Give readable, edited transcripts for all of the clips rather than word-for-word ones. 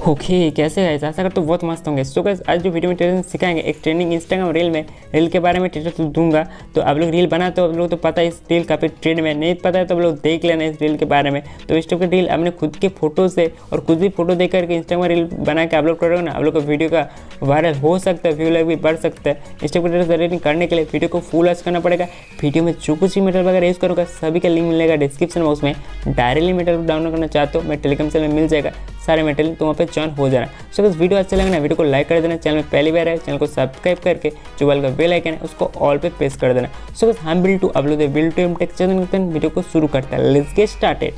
Okay, कैसे guys, आशा करता हूँ बहुत मस्त होंगे। सो गाइस, आज जो वीडियो में ट्रेनिंग सिखाएंगे, एक ट्रेंडिंग इंस्टाग्राम रील के बारे में ट्यूटोरियल दूंगा। तो आप लोग रील बनाते हो, आप लोग तो पता है इस रील काफ़ी ट्रेंड में, नहीं पता है तो आप लोग देख लेना इस रील के बारे में। तो इस टाइप की रील अपने खुद के फोटो से और खुद भी फोटो देख करके इंस्टाग्राम रील बना के अपलोड करोगे ना, आप लोग का वीडियो का वायरल हो सकता है, व्यू लाइक भी बढ़ सकता है। इस टाइप की ट्रेनिंग करने के लिए वीडियो को फुल वॉच करना पड़ेगा। वीडियो में जो कुछ भी मटेरियल वगैरह यूज़ करूँगा सभी का लिंक मिलेगा डिस्क्रिप्शन बॉक्स में। डायरेक्टली मटेरियल डाउनलोड करना चाहते हो, मैं टेलीग्राम चैनल में मिल जाएगा सारे मटेरियल, तो वहाँ पे जॉइन हो जाना। सो बस वीडियो अच्छा लगे ना, वीडियो को लाइक कर देना, चैनल में पहली बार है चैनल को सब्सक्राइब करके जो वाला का बेल आइकन है उसको ऑल पे प्रेस कर देना। सो बस हम build to upload build to MTech channel video को शुरू करते हैं। Let's get started.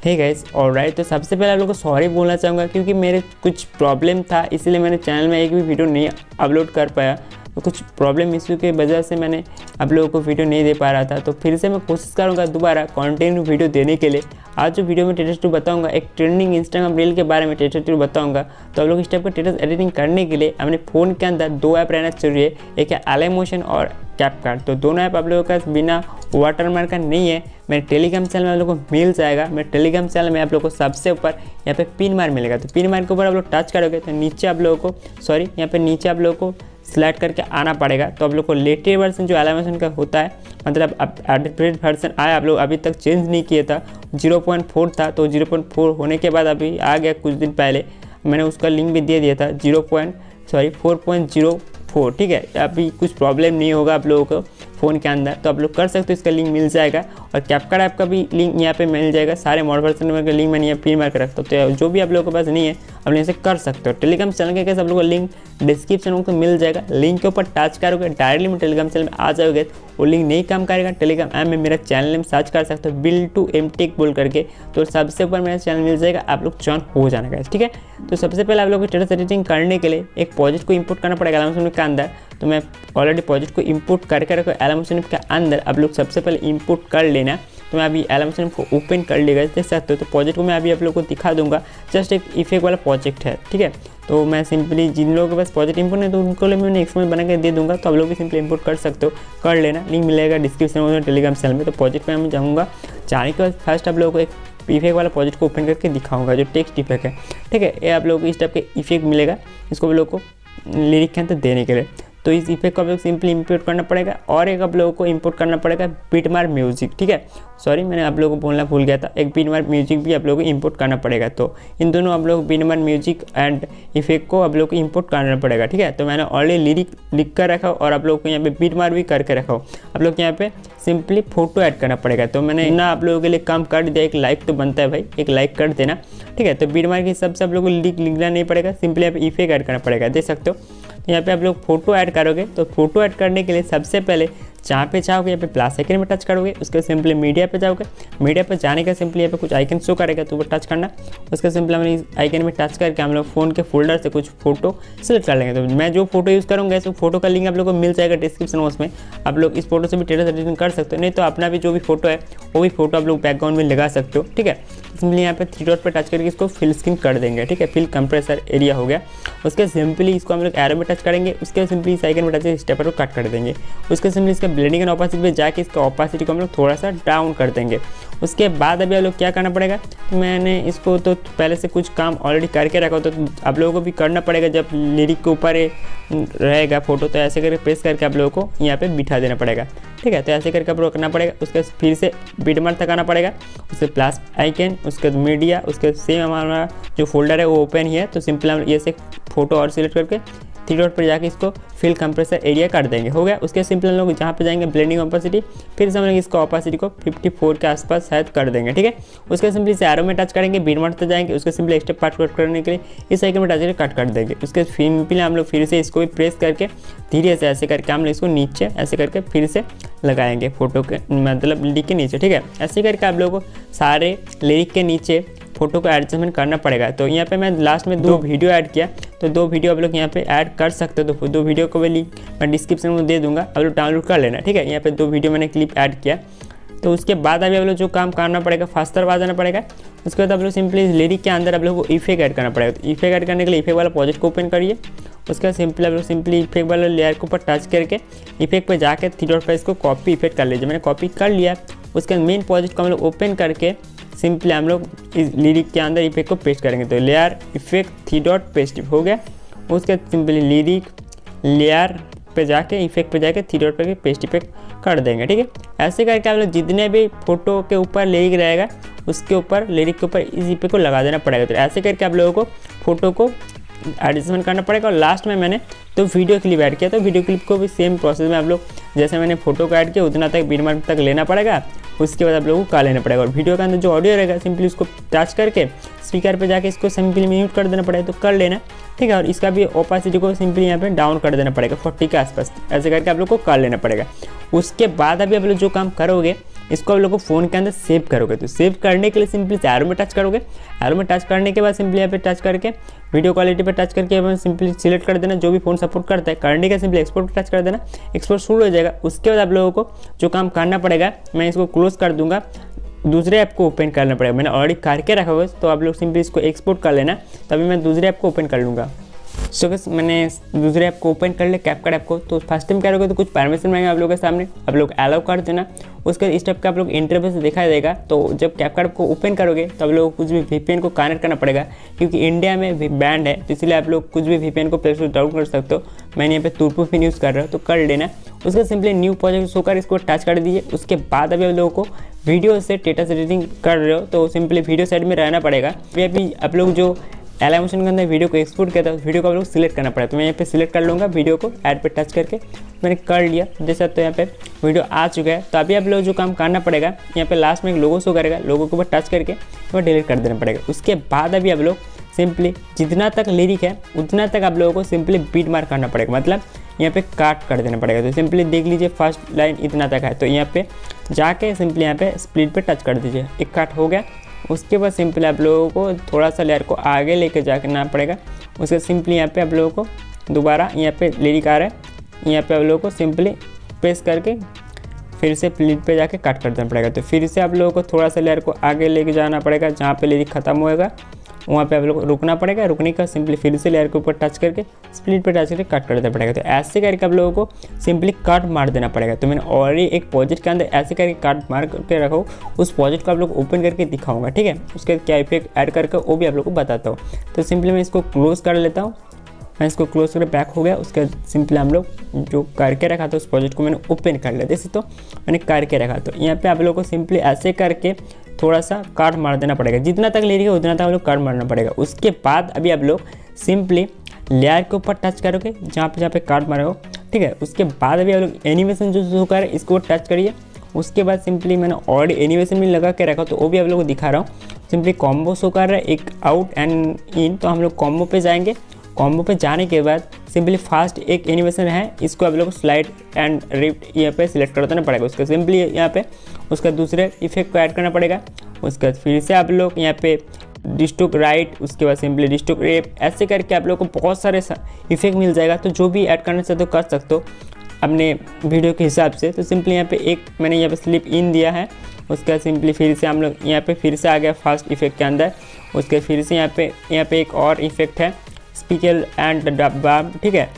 Hey guys, alright, तो सबसे पहले आप लोगों को सॉरी बोलना चाहूँगा क्योंकि मेरे कुछ प्रॉब्लम था, इसीलिए मैंने चैनल में एक भी वीडियो नहीं अपलोड कर पाया। तो कुछ प्रॉब्लम इश्यू की वजह से मैंने आप लोगों को वीडियो नहीं दे पा रहा था। तो फिर से मैं कोशिश करूँगा दोबारा कंटिन्यू वीडियो देने के लिए। आज जो वीडियो में टेटस 2 बताऊँगा, एक ट्रेंडिंग इंस्टाग्राम रील के बारे में टेटस 2 बताऊँगा। तो आप लोग इस टाइप का टेटस एडिटिंग करने के लिए अपने फ़ोन के अंदर 2 ऐप रहना चाहिए, एक है Alightmotion और कैपकट। तो दोनों ऐप आप लोगों का बिना वाटरमार्क का नहीं है। मेरे टेलीग्राम चैनल में आप लोगों को मिल जाएगा। मेरे टेलीग्राम चैनल में आप लोगों को सबसे ऊपर यहाँ पे पिन मार्क मिलेगा। तो पिन मार्क के ऊपर आप लोग टच करोगे तो नीचे आप लोगों को यहाँ पे नीचे आप लोगों को सिलेक्ट करके आना पड़ेगा। तो आप लोग को लेटेस्ट वर्जन जो Alightmotion का होता है, मतलब अब अपडेट वर्जन आया, आप लोग अभी तक चेंज नहीं किए था। 0.4 था, तो 0.4 होने के बाद अभी आ गया कुछ दिन पहले, मैंने उसका लिंक भी दे दिया था 4.04। ठीक है, अभी कुछ प्रॉब्लम नहीं होगा आप लोगों को फ़ोन के अंदर, तो आप लोग कर सकते हो, इसका लिंक मिल जाएगा। और कैपकट ऐप का भी लिंक यहाँ पे मिल जाएगा। सारे मॉडल वर्जन का लिंक मैंने यहाँ पिन मार्क रखता हूँ, तो जो भी आप लोगों के पास नहीं है आप लोग इसे कर सकते हो। टेलीग्राम चैनल के कैसे आप लोगों को लिंक डिस्क्रिप्शन में मिल जाएगा। लिंक के ऊपर टच करोगे डायरेक्टली में टेलीग्राम चैनल में आ जाओगे। वो लिंक नहीं काम करेगा, टेलीग्राम ऐप में मेरा चैनल में सर्च कर सकते हो बिल्ड टू एमटेक बोल करके, तो सबसे ऊपर मेरा चैनल मिल जाएगा, आप लोग जॉइन हो जाना गाइस, ठीक है। तो सबसे पहले आप लोगों को टेटस एडिटिंग करने के लिए एक प्रोजेक्ट को इंपोर्ट करना पड़ेगा Alightmotion के अंदर। तो मैं ऑलरेडी प्रोजेक्ट को इंपोर्ट करके रखो Alightmotion के अंदर। आप लोग सबसे पहले इंपोर्ट कर लेना। तो मैं अभी Alightmotion को ओपन कर लेगा, देख सकते हो। तो प्रोजेक्ट को मैं अभी आप लोगों को दिखा दूंगा। जस्ट एक इफेक्ट वाला प्रोजेक्ट है, ठीक है। तो मैं सिंपली जिन लोगों के पास प्रोजेक्ट इंपोर्ट नहीं तो उनको लिए मैंने एक्सएमएल बना के दे दूंगा। तो आप लोग भी सिंपली इंपोर्ट कर सकते हो, कर लेना। लिंक मिलेगा डिस्क्रिप्शन में टेलीग्राम चैनल में। तो प्रोजेक्ट में मैं जाऊँगा, जाने के बाद फर्स्ट आप लोगों को एक इफेक्ट वाला प्रोजेक्ट को ओपन करके दिखाऊंगा जो टेक्स्ट इफेक्ट है, ठीक है। ये आप लोगों को इस टाइप के इफेक्ट मिलेगा, इसको आप लोगों को लिरिक के अंदर देने के लिए। तो इस इफेक्ट को आप लोग सिंपली इंपोर्ट करना पड़ेगा। और एक आप लोगों को इंपोर्ट करना पड़ेगा बीटमार्क म्यूजिक, ठीक है। सॉरी, मैंने आप लोगों को बोलना भूल गया था, एक बीटमार्क म्यूजिक भी आप लोगों को इंपोर्ट करना पड़ेगा। तो इन दोनों आप लोग बीटमार्क म्यूजिक एंड इफेक्ट को आप लोग को इंपोर्ट करना पड़ेगा, ठीक है। तो मैंने ऑलरेडी लिरिक लिख कर रखा और आप लोग को यहाँ पे बीटमार्क भी करके रखा हो। आप लोग यहाँ पे सिंपली फोटो ऐड करना पड़ेगा। तो मैंने ना आप लोगों के लिए काम कर दिया, एक लाइक तो बनता है भाई, एक लाइक कर देना, ठीक है। तो बीटमार्क के हिसाब से आप लोग को लिखना नहीं पड़ेगा, सिंपली यहाँ पे इफेक्ट ऐड करना पड़ेगा, देख सकते हो। यहाँ पे आप लोग फोटो ऐड करोगे। तो फोटो ऐड करने के लिए सबसे पहले जहाँ पे चाहोगे यहाँ पे प्लस आइकन में टच करोगे, उसके सिंपली मीडिया पे जाओगे। मीडिया पे जाने का सिंपली यहाँ पे कुछ आइकन शो करेगा, तो वो टच करना। उसके सिंपली हम इस आइकन में टच करके हम लोग फ़ोन के फोल्डर से कुछ फोटो सेलेक्ट कर लेंगे। तो मैं जो फोटो यूज़ करूँगा तो फोटो का लिंक आप लोग को मिल जाएगा डिस्क्रिप्शन बॉक्स में। आप लोग इस फोटो से भी टेटस एडिटिंग कर सकते हो, नहीं तो अपना भी जो भी फोटो है वो भी फोटो आप लोग बैकग्राउंड में लगा सकते हो, ठीक है। सिंपली यहाँ पे 3 डॉट पर टच करके इसको फिल स्क्रीन कर देंगे, ठीक है। फिल कंप्रेसर एरिया हो गया। उसके सिंपली इसको हम लोग एरो में टच करेंगे, उसके सिंपली इस आइकन में टच करके स्टेपर को कट कर देंगे। उसके सिंपली इसका ब्लेंडिंग एंड ऑपेसिटी पे जाके इसका ऑपेसिटी को हम लोग थोड़ा सा डाउन कर देंगे। उसके बाद अभी आप लोग क्या करना पड़ेगा, तो मैंने इसको तो पहले से कुछ काम ऑलरेडी करके रखा हो, तो आप लोगों को भी करना पड़ेगा। जब लिरिक के ऊपर रहेगा फोटो तो ऐसे करके प्रेस करके आप लोगों को यहाँ पे बिठा देना पड़ेगा, ठीक है। तो ऐसे करके आप लोग करना पड़ेगा। उसके फिर से बीटमार्क तक आना पड़ेगा, उसके प्लस आइकन, उसके मीडिया, उसके सेम हमारा जो फोल्डर है वो ओपन ही है। तो सिंपल हम ये से फोटो और सिलेक्ट करके 3 डॉट पर जाके इसको फिल कंप्रेसर एरिया कर देंगे, हो गया। उसके सिंपल हम लोग जहाँ पे जाएंगे ब्लेंडिंग ऑपेसिटी, फिर से हम लोग इसको ऑपेसिटी को 54 के आसपास शायद कर देंगे, ठीक है। उसके सिंपली से एरो में टच करेंगे, बीटमार्क तक जाएंगे। उसके सिंपली एक्स्ट्रा पार्ट कट करने के लिए इस आइकन में टच करके कट कर देंगे। उसके सिंपली हम लोग फिर से इसको भी प्रेस करके धीरे से ऐसे करके हम लोग इसको नीचे ऐसे करके फिर से लगाएंगे फोटो के, मतलब लिरिक के नीचे, ठीक है। ऐसे करके आप लोगों को सारे लिरिक के नीचे फोटो को एडजस्टमेंट करना पड़ेगा। तो यहाँ पे मैं लास्ट में 2 वीडियो ऐड किया, तो 2 वीडियो आप लोग यहाँ पे ऐड कर सकते हो। तो 2 वीडियो को भी लिंक मैं डिस्क्रिप्शन में दे दूंगा, आप लोग डाउनलोड कर लेना, ठीक है। यहाँ पे 2 वीडियो मैंने क्लिप ऐड किया। तो उसके बाद अभी आप लोग जो काम करना पड़ेगा, फास्टर आ जाना पड़ेगा। उसके बाद आप लोग सिंपली लिरिक के अंदर आप लोग को इफेक्ट ऐड करना पड़ेगा। तो इफेक्ट ऐड करने के लिए इफेक्ट वाला प्रोजेक्ट को ओपन करिए। उसका सिंपली आप लोग सिंपली इफेक्ट वाला लेयर के ऊपर टच करके इफेक्ट पे जाके 3 डॉट पर इसको कॉपी इफेक्ट कर लीजिए। मैंने कॉपी कर लिया। उसके मेन प्रोजेक्ट को हम लोग ओपन करके सिंपली हम लोग इस लिरिक के अंदर इफेक्ट को पेस्ट करेंगे। तो लेयर इफेक्ट 3 डॉट पेस्ट हो गया। उसके सिंपली लिरिक लेयर पे जाके इफेक्ट पे जाके 3 डॉट पे पेस्ट इफेक्ट कर देंगे। ठीक है, ऐसे करके आप लोग जितने भी फोटो के ऊपर लिरिक रहेगा उसके ऊपर लिरिक के ऊपर इस इफेक्ट को लगा देना पड़ेगा। तो ऐसे करके आप लोगों को फोटो को एडजस्टमेंट करना पड़ेगा। और लास्ट में मैंने तो वीडियो क्लिप ऐड किया, तो वीडियो क्लिप को भी सेम प्रोसेस में आप लोग जैसे मैंने फोटो को ऐड किया उतना तक बीट तक लेना पड़ेगा। उसके बाद आप लोगों को का लेना पड़ेगा। और वीडियो के अंदर जो ऑडियो रहेगा सिंपली उसको टच करके स्पीकर पे जाके इसको सिंपली म्यूट कर देना पड़ेगा। तो कर लेना, ठीक है। और इसका भी ओपेसिटी को सिंपली यहाँ पे डाउन कर देना पड़ेगा 40 के आसपास। ऐसे करके आप लोग को कर लेना पड़ेगा। उसके बाद अभी आप लोग जो काम करोगे इसको आप लोग को फ़ोन के अंदर सेव करोगे। तो सेव करने के लिए सिंपली एरो में टच करोगे। एरो में टच करने के बाद सिंपली यहाँ पे टच करके वीडियो क्वालिटी पे टच करके सिंपली सिलेक्ट कर देना जो भी फ़ोन सपोर्ट करता है। करने का सिंपली एक्सपोर्ट पर टच कर देना, एक्सपोर्ट शुरू हो जाएगा। उसके बाद आप लोगों को जो काम करना पड़ेगा, मैं इसको क्लोज कर दूंगा, दूसरे ऐप को ओपन करना पड़ेगा। मैंने ऑलरेडी करके रखा हुआ है, तो आप लोग सिंपली इसको एक्सपोर्ट कर लेना। तभी मैं दूसरे ऐप को ओपन कर लूँगा। सो बस मैंने दूसरे ऐप को ओपन कर लिया, कैपकट ऐप को। तो फर्स्ट टाइम क्या करोगे तो कुछ परमिशन मांगेगा आप लोगों के सामने, आप लोग अलाउ कर देना। उसके इस टाइप का आप लोग इंटरफेस दिखाई देगा। तो जब कैपकट को ओपन करोगे तो आप लोगों को कुछ भी VPN को कनेक्ट करना पड़ेगा, क्योंकि इंडिया में भी बैंड है। तो इसलिए आप लोग कुछ भी VPN को प्ले स्टोर डाउनलोड कर सकते हो। मैंने यहाँ पे तुरपू पिन यूज़ कर रहा हूँ, तो कर लेना। उसका सिंपली न्यू प्रोजेक्ट होकर इसको टच कर दीजिए। उसके बाद अभी आप लोगों को वीडियो से स्टेटस एडिटिंग कर रहे हो तो सिंपली वीडियो साइड में रहना पड़ेगा। अभी आप लोग जो एलाइमोशन के अंदर वीडियो को एक्सपोर्ट किया था उस वीडियो को आप लोग सिलेक्ट करना पड़ेगा। तो मैं यहाँ पे सिलेक्ट कर लूँगा वीडियो को, ऐड पे टच करके मैंने कर लिया। जैसा तो यहाँ पे वीडियो आ चुका है। तो अभी आप लोग जो काम करना पड़ेगा, यहाँ पे लास्ट में एक लोगो शो करेगा, लोगो के ऊपर टच करके वो डिलीट कर देना पड़ेगा। उसके बाद अभी आप लोग सिंपली जितना तक लिरिक है उतना तक आप लोगों को सिंपली बीट मार्क करना पड़ेगा, मतलब यहाँ पे काट कर देना पड़ेगा। तो सिंपली देख लीजिए फर्स्ट लाइन इतना तक है, तो यहाँ पे जाके सिंपली यहाँ पे स्प्लिट पे टच कर दीजिए, एक काट हो गया। उसके बाद सिंपली आप लोगों को थोड़ा सा लेयर को आगे लेके जाना पड़ेगा। उसके सिंपली यहाँ पे आप लोगों को दोबारा यहाँ पे लिरिक आ रहा है, यहाँ पे आप लोगों को सिंपली प्रेस करके फिर से प्लीट पे जाके कट कर देना पड़ेगा। तो फिर से आप लोगों को थोड़ा सा लेयर को आगे लेके जाना पड़ेगा, जहाँ पे लिरिक खत्म होएगा वहाँ पे आप लोग रुकना पड़ेगा। रुकने का सिंपली फिर से लेयर के ऊपर टच करके स्प्लिट पे टच करके कट कर देना पड़ेगा। तो ऐसे करके आप लोगों को सिंपली कट मार देना पड़ेगा। तो मैंने ऑलरेडी एक प्रोजेक्ट के अंदर ऐसे करके कट मार करके रखा हूँ, उस प्रोजेक्ट को आप लोग ओपन करके दिखाऊंगा, ठीक है। उसके क्या इफेक्ट ऐड करके वो भी आप लोग को बताता हूँ। तो सिंपली मैं इसको क्लोज कर लेता हूँ। मैं इसको क्लोज करके बैक हो गया। उसके सिंपली हम लोग जो करके रखा था उस प्रोजेक्ट को मैंने ओपन कर लिया। जैसे तो मैंने करके रखा, तो यहाँ पे आप लोगों को सिंपली ऐसे करके थोड़ा सा काट मार देना पड़ेगा। जितना तक ले रही है उतना तक आप लोग काट मारना पड़ेगा। उसके बाद अभी आप लोग सिंपली लेयर के ऊपर टच करोगे जहाँ पे काट मारे हो, ठीक है। उसके बाद अभी आप लोग एनिमेशन जो शो कर इसको टच करिए। उसके बाद सिंपली मैंने ऑलरेडी एनिमेशन में लगा के रखा, तो वो भी आप लोग को दिखा रहा हूँ। सिंपली कॉम्बो शो कर रहा है, एक आउट एंड इन। तो हम लोग कॉम्बो पे जाएंगे। कॉम्बो पे जाने के बाद सिंपली फास्ट एक एनिमेशन है, इसको आप लोग स्लाइड एंड रिफ्ट यहाँ पे सिलेक्ट कर देना पड़ेगा। उसका सिंपली यहाँ पे उसका दूसरे इफेक्ट को ऐड करना पड़ेगा। उसके बाद फिर से आप लोग यहाँ पे डिस्टोक राइट, उसके बाद सिंपली डिस्टोक रेप, ऐसे करके आप लोग को बहुत सारे इफेक्ट मिल जाएगा। तो जो भी ऐड करना चाहते हो कर सकते हो अपने वीडियो के हिसाब से। तो सिंपली यहाँ पे एक मैंने यहाँ पे स्लिप इन दिया है। उसका सिंपली फिर से हम लोग यहाँ पे फिर से आ गया फास्ट इफेक्ट के अंदर। उसके फिर से यहाँ पे एक और इफेक्ट है स्पीकर एंड डब्बा, ठीक है।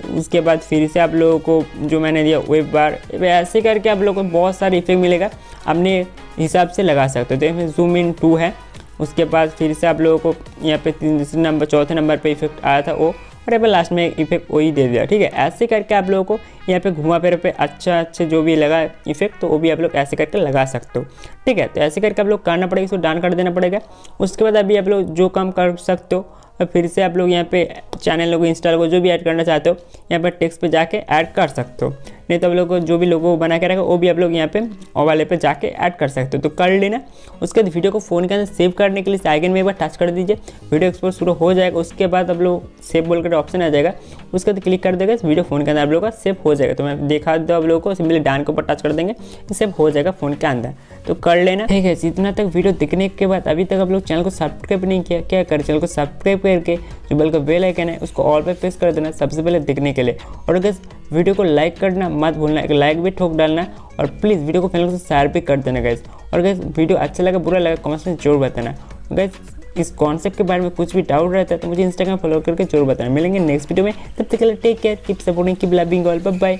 उसके बाद फिर से आप लोगों को जो मैंने दिया वेब बार, ऐसे करके आप लोगों को बहुत सारे इफेक्ट मिलेगा, अपने हिसाब से लगा सकते हो। तो इसमें जूम इन 2 है। उसके बाद फिर से आप लोगों को यहाँ पे चौथे नंबर पे इफेक्ट आया था वो, और यहाँ पे लास्ट में इफेक्ट वही दे दिया, ठीक है। ऐसे करके आप लोगों को यहाँ पे घुमा फिर पे अच्छे जो भी लगा इफेक्ट, तो वो भी आप लोग ऐसे करके लगा सकते हो, ठीक है। तो ऐसे करके आप लोग करना पड़ेगा, इसको डन कर देना पड़ेगा। उसके बाद अभी आप लोग जो काम कर सकते हो, फिर से आप लोग यहाँ पे चैनल लोगो इंस्टा लोगो जो भी ऐड करना चाहते हो यहाँ पे टेक्स्ट पे जाके ऐड कर सकते हो। नहीं तो आप लोग को जो भी लोगो बना के रखा वो भी आप लोग यहाँ पे ओ वाले पे जाके ऐड कर सकते हो। तो कर लेना। उसके बाद वीडियो को फ़ोन के अंदर सेव करने के लिए आइकन में एक बार टच कर दीजिए, वीडियो एक्सपोर्ट शुरू हो जाएगा। उसके बाद आप लोग सेव बोल कर ऑप्शन आ जाएगा, उसके बाद क्लिक कर देगा, वीडियो फ़ोन के अंदर आप लोग का सेव हो जाएगा। तो मैं दिखा दो आप लोगों को, सिंपली डान के ऊपर टच कर देंगे, सेव हो जाएगा फ़ोन के अंदर। तो कर लेना, ठीक है। इतना तक वीडियो देखने के बाद अभी तक आप लोग चैनल को सब्सक्राइब नहीं किया, क्या करें, चैनल को सब्सक्राइब करके जो बेल का बेल आइकन है उसको ऑल पे प्रेस कर देना सबसे पहले देखने के लिए। और अगर वीडियो को लाइक करना मत भूलना, एक लाइक भी ठोक डालना, और प्लीज़ वीडियो को फैमिली से शेयर भी कर देना गाइस। और गाइस वीडियो अच्छा लगा बुरा लगा कमेंट्स में जरूर बताना। गाइस इस कॉन्सेप्ट के बारे में कुछ भी डाउट रहता है तो मुझे इंस्टाग्राम फॉलो करके जरूर बताना। मिलेंगे नेक्स्ट वीडियो में, तब तक के लिए take care, keep supporting, keep loving all, bye bye.